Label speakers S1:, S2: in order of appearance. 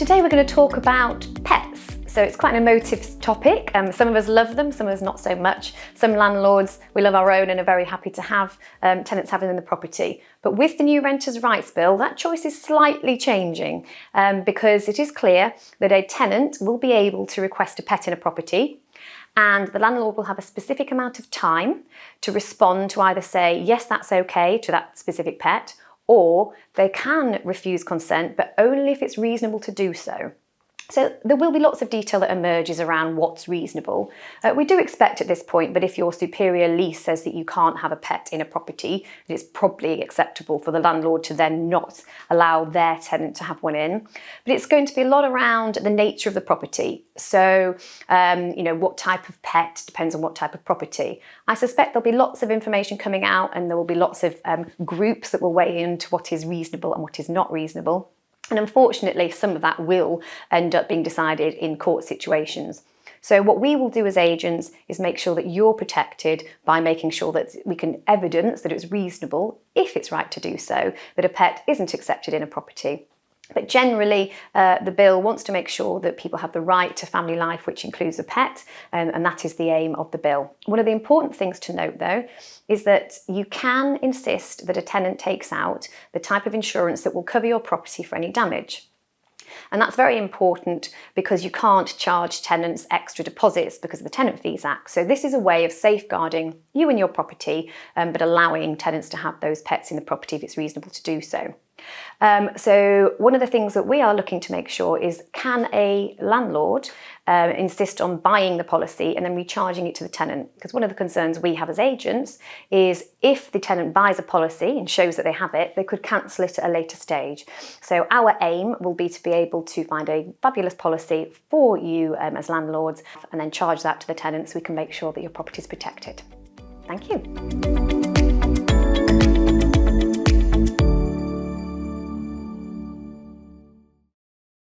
S1: Today we're going to talk about pets. So it's quite an emotive topic. Some of us love them, some of us not so much. Some landlords, we love our own and are very happy to have tenants having in the property. But with the new Renters' Rights Bill, that choice is slightly changing because it is clear that a tenant will be able to request a pet in a property, and the landlord will have a specific amount of time to respond to either say, yes, that's okay to that specific pet, or they can refuse consent, but only if it's reasonable to do so. So there will be lots of detail that emerges around what's reasonable. We do expect at this point, but if your superior lease says that you can't have a pet in a property, it's probably acceptable for the landlord to then not allow their tenant to have one in. But it's going to be a lot around the nature of the property. So, what type of pet depends on what type of property. I suspect there'll be lots of information coming out, and there will be lots of groups that will weigh into what is reasonable and what is not reasonable. And unfortunately, some of that will end up being decided in court situations. So what we will do as agents is make sure that you're protected by making sure that we can evidence that it's reasonable, if it's right to do so, that a pet isn't accepted in a property. But generally, the bill wants to make sure that people have the right to family life, which includes a pet, and that is the aim of the bill. One of the important things to note, though, is that you can insist that a tenant takes out the type of insurance that will cover your property for any damage. And that's very important because you can't charge tenants extra deposits because of the Tenant Fees Act. So this is a way of safeguarding you and your property, but allowing tenants to have those pets in the property if it's reasonable to do so. So one of the things that we are looking to make sure is, can a landlord insist on buying the policy and then recharging it to the tenant? Because one of the concerns we have as agents is if the tenant buys a policy and shows that they have it, they could cancel it at a later stage. So our aim will be to be able to find a fabulous policy for you as landlords and then charge that to the tenant so we can make sure that your property is protected. Thank you.